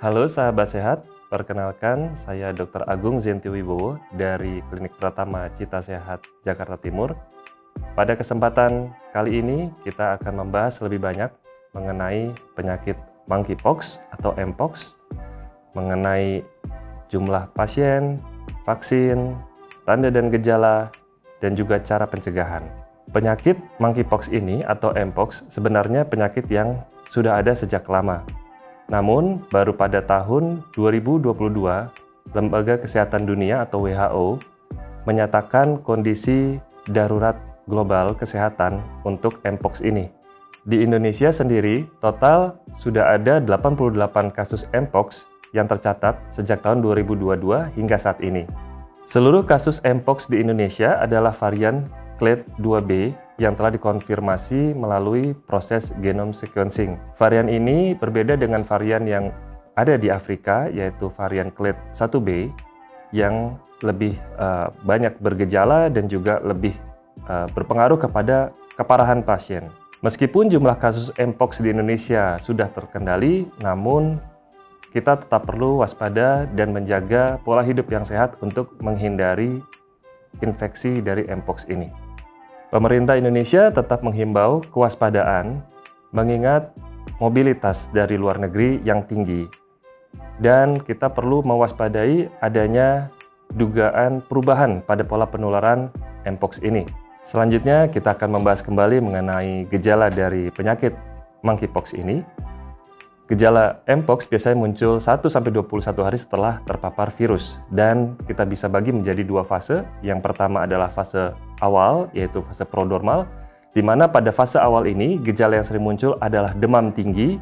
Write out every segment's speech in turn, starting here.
Halo sahabat sehat, perkenalkan saya Dr. Agung Zenti Wibowo dari Klinik Pratama Cita Sehat Jakarta Timur. Pada kesempatan kali ini kita akan membahas lebih banyak mengenai penyakit monkeypox atau mpox, mengenai jumlah pasien, vaksin, tanda dan gejala, dan juga cara pencegahan. Penyakit monkeypox ini atau mpox sebenarnya penyakit yang sudah ada sejak lama. Namun, baru pada tahun 2022, Lembaga Kesehatan Dunia atau WHO menyatakan kondisi darurat global kesehatan untuk mpox ini. Di Indonesia sendiri, total sudah ada 88 kasus mpox yang tercatat sejak tahun 2022 hingga saat ini. Seluruh kasus mpox di Indonesia adalah varian Clade 2B yang telah dikonfirmasi melalui proses genome sequencing. Varian ini berbeda dengan varian yang ada di Afrika, yaitu varian Clade 1B yang lebih banyak bergejala dan juga lebih berpengaruh kepada keparahan pasien. Meskipun jumlah kasus mpox di Indonesia sudah terkendali, namun kita tetap perlu waspada dan menjaga pola hidup yang sehat untuk menghindari infeksi dari mpox ini. Pemerintah Indonesia tetap menghimbau kewaspadaan mengingat mobilitas dari luar negeri yang tinggi. Dan kita perlu mewaspadai adanya dugaan perubahan pada pola penularan mpox ini. Selanjutnya kita akan membahas kembali mengenai gejala dari penyakit monkeypox ini. Gejala mpox biasanya muncul 1-21 hari setelah terpapar virus dan kita bisa bagi menjadi dua fase. Yang pertama adalah fase awal, yaitu fase prodromal, di mana pada fase awal ini gejala yang sering muncul adalah demam tinggi,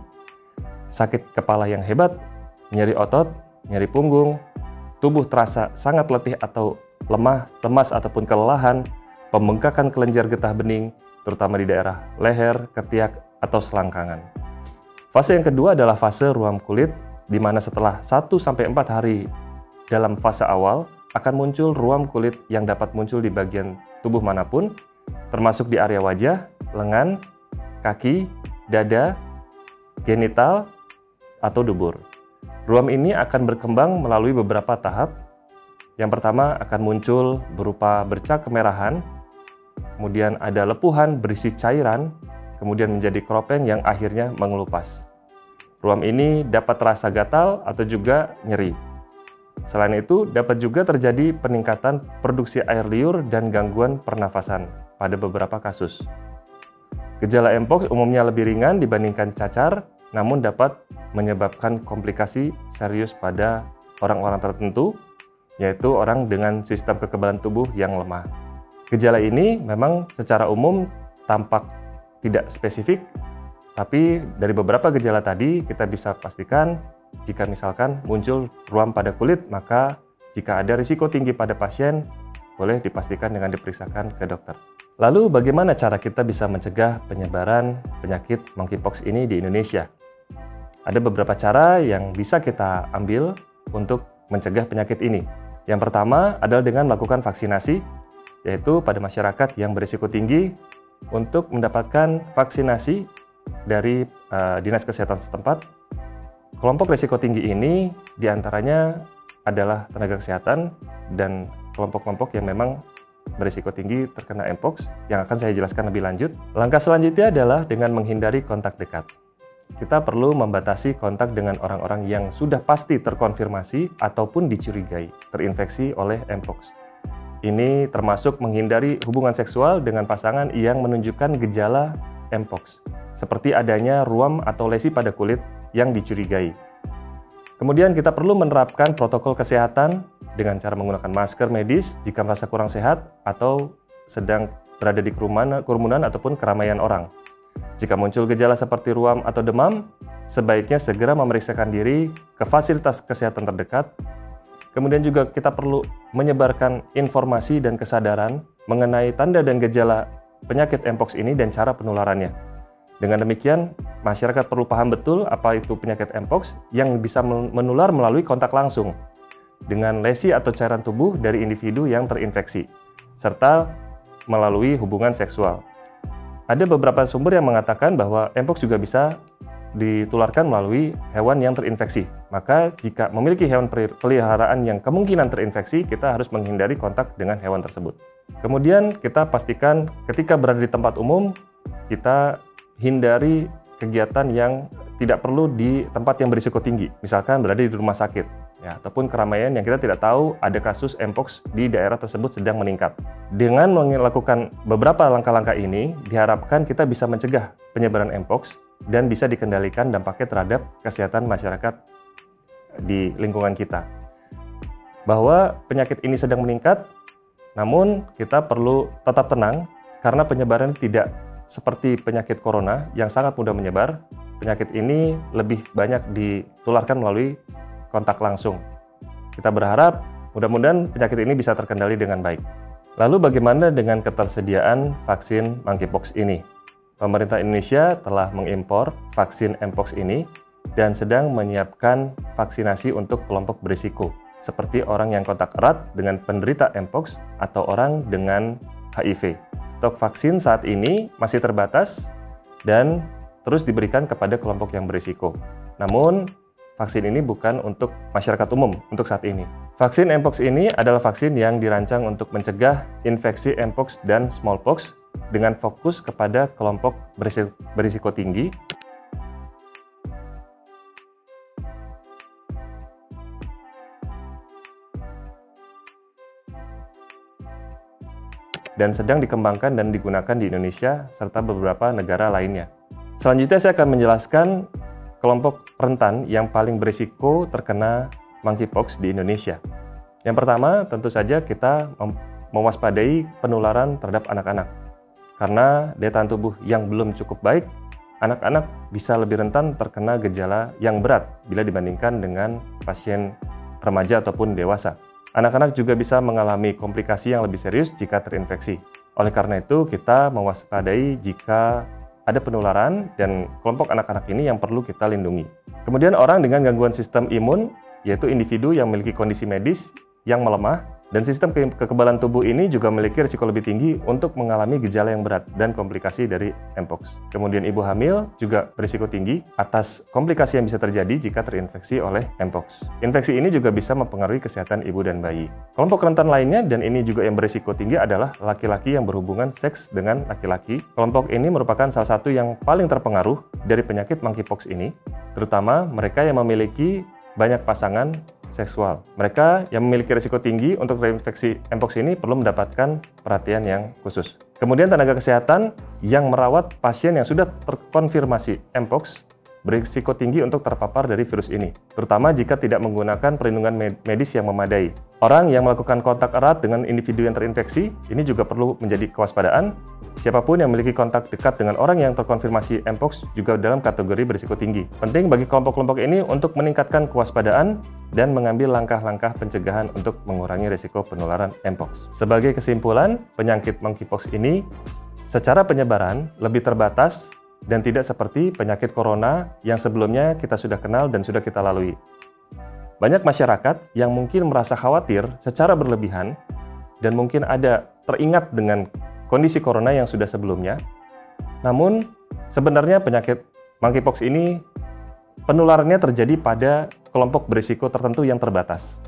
sakit kepala yang hebat, nyeri otot, nyeri punggung, tubuh terasa sangat letih atau lemah, lemas ataupun kelelahan, pembengkakan kelenjar getah bening, terutama di daerah leher, ketiak, atau selangkangan. Fase yang kedua adalah fase ruam kulit, di mana setelah 1-4 hari dalam fase awal akan muncul ruam kulit yang dapat muncul di bagian tubuh manapun, termasuk di area wajah, lengan, kaki, dada, genital, atau dubur. Ruam ini akan berkembang melalui beberapa tahap. Yang pertama akan muncul berupa bercak kemerahan, kemudian ada lepuhan berisi cairan, kemudian menjadi kropeng yang akhirnya mengelupas. Ruam ini dapat terasa gatal atau juga nyeri. Selain itu, dapat juga terjadi peningkatan produksi air liur dan gangguan pernafasan pada beberapa kasus. Gejala mpox umumnya lebih ringan dibandingkan cacar, namun dapat menyebabkan komplikasi serius pada orang-orang tertentu, yaitu orang dengan sistem kekebalan tubuh yang lemah. Gejala ini memang secara umum tampak tidak spesifik, tapi dari beberapa gejala tadi kita bisa pastikan jika misalkan muncul ruam pada kulit, maka jika ada risiko tinggi pada pasien, boleh dipastikan dengan diperiksakan ke dokter. Lalu bagaimana cara kita bisa mencegah penyebaran penyakit monkeypox ini di Indonesia? Ada beberapa cara yang bisa kita ambil untuk mencegah penyakit ini. Yang pertama adalah dengan melakukan vaksinasi, yaitu pada masyarakat yang berisiko tinggi untuk mendapatkan vaksinasi dari Dinas Kesehatan setempat. Kelompok risiko tinggi ini diantaranya adalah tenaga kesehatan dan kelompok-kelompok yang memang berisiko tinggi terkena mpox yang akan saya jelaskan lebih lanjut. Langkah selanjutnya adalah dengan menghindari kontak dekat. Kita perlu membatasi kontak dengan orang-orang yang sudah pasti terkonfirmasi ataupun dicurigai terinfeksi oleh mpox. Ini termasuk menghindari hubungan seksual dengan pasangan yang menunjukkan gejala mpox, seperti adanya ruam atau lesi pada kulit yang dicurigai. Kemudian kita perlu menerapkan protokol kesehatan dengan cara menggunakan masker medis jika merasa kurang sehat atau sedang berada di kerumunan ataupun keramaian orang. Jika muncul gejala seperti ruam atau demam, sebaiknya segera memeriksakan diri ke fasilitas kesehatan terdekat. Kemudian juga kita perlu menyebarkan informasi dan kesadaran mengenai tanda dan gejala penyakit mpox ini dan cara penularannya. Dengan demikian, masyarakat perlu paham betul apa itu penyakit mpox yang bisa menular melalui kontak langsung dengan lesi atau cairan tubuh dari individu yang terinfeksi, serta melalui hubungan seksual. Ada beberapa sumber yang mengatakan bahwa mpox juga bisa ditularkan melalui hewan yang terinfeksi. Maka jika memiliki hewan peliharaan yang kemungkinan terinfeksi, kita harus menghindari kontak dengan hewan tersebut. Kemudian kita pastikan ketika berada di tempat umum, kita hindari kegiatan yang tidak perlu di tempat yang berisiko tinggi. Misalkan berada di rumah sakit, ya, ataupun keramaian yang kita tidak tahu ada kasus Mpox di daerah tersebut sedang meningkat. Dengan melakukan beberapa langkah-langkah ini, diharapkan kita bisa mencegah penyebaran Mpox dan bisa dikendalikan dampaknya terhadap kesehatan masyarakat di lingkungan kita. Bahwa penyakit ini sedang meningkat, namun kita perlu tetap tenang karena penyebaran tidak seperti penyakit corona yang sangat mudah menyebar. Penyakit ini lebih banyak ditularkan melalui kontak langsung. Kita berharap mudah-mudahan penyakit ini bisa terkendali dengan baik. Lalu bagaimana dengan ketersediaan vaksin monkeypox ini? Pemerintah Indonesia telah mengimpor vaksin Mpox ini dan sedang menyiapkan vaksinasi untuk kelompok berisiko, seperti orang yang kontak erat dengan penderita Mpox atau orang dengan HIV. Stok vaksin saat ini masih terbatas dan terus diberikan kepada kelompok yang berisiko. Namun, vaksin ini bukan untuk masyarakat umum untuk saat ini. Vaksin Mpox ini adalah vaksin yang dirancang untuk mencegah infeksi Mpox dan Smallpox dengan fokus kepada kelompok berisiko tinggi dan sedang dikembangkan dan digunakan di Indonesia serta beberapa negara lainnya. Selanjutnya saya akan menjelaskan kelompok rentan yang paling berisiko terkena monkeypox di Indonesia. Yang pertama, tentu saja kita mewaspadai penularan terhadap anak-anak. Karena daya tahan tubuh yang belum cukup baik, anak-anak bisa lebih rentan terkena gejala yang berat bila dibandingkan dengan pasien remaja ataupun dewasa. Anak-anak juga bisa mengalami komplikasi yang lebih serius jika terinfeksi. Oleh karena itu, kita mewaspadai jika ada penularan dan kelompok anak-anak ini yang perlu kita lindungi. Kemudian orang dengan gangguan sistem imun, yaitu individu yang memiliki kondisi medis yang melemah, dan sistem kekebalan tubuh ini juga memiliki risiko lebih tinggi untuk mengalami gejala yang berat dan komplikasi dari Mpox. Kemudian ibu hamil juga berisiko tinggi atas komplikasi yang bisa terjadi jika terinfeksi oleh Mpox. Infeksi ini juga bisa mempengaruhi kesehatan ibu dan bayi. Kelompok rentan lainnya, dan ini juga yang berisiko tinggi, adalah laki-laki yang berhubungan seks dengan laki-laki. Kelompok ini merupakan salah satu yang paling terpengaruh dari penyakit monkeypox ini, terutama mereka yang memiliki banyak pasangan seksual. Mereka yang memiliki risiko tinggi untuk terinfeksi Mpox ini perlu mendapatkan perhatian yang khusus. Kemudian tenaga kesehatan yang merawat pasien yang sudah terkonfirmasi Mpox berisiko tinggi untuk terpapar dari virus ini, terutama jika tidak menggunakan perlindungan medis yang memadai. Orang yang melakukan kontak erat dengan individu yang terinfeksi, ini juga perlu menjadi kewaspadaan. Siapapun yang memiliki kontak dekat dengan orang yang terkonfirmasi Mpox juga dalam kategori berisiko tinggi. Penting bagi kelompok-kelompok ini untuk meningkatkan kewaspadaan dan mengambil langkah-langkah pencegahan untuk mengurangi risiko penularan Mpox. Sebagai kesimpulan, penyakit monkeypox ini secara penyebaran lebih terbatas dan tidak seperti penyakit corona yang sebelumnya kita sudah kenal dan sudah kita lalui. Banyak masyarakat yang mungkin merasa khawatir secara berlebihan dan mungkin ada teringat dengan kondisi corona yang sudah sebelumnya. Namun, sebenarnya penyakit monkeypox ini penularannya terjadi pada kelompok berisiko tertentu yang terbatas.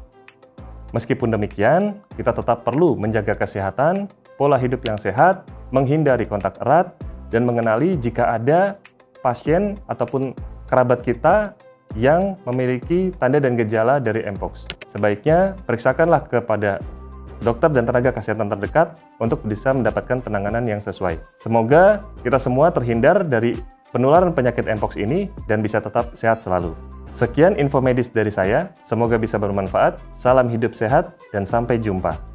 Meskipun demikian, kita tetap perlu menjaga kesehatan, pola hidup yang sehat, menghindari kontak erat, dan mengenali jika ada pasien ataupun kerabat kita yang memiliki tanda dan gejala dari Mpox. Sebaiknya periksakanlah kepada dokter dan tenaga kesehatan terdekat untuk bisa mendapatkan penanganan yang sesuai. Semoga kita semua terhindar dari penularan penyakit Mpox ini dan bisa tetap sehat selalu. Sekian info medis dari saya, semoga bisa bermanfaat. Salam hidup sehat dan sampai jumpa.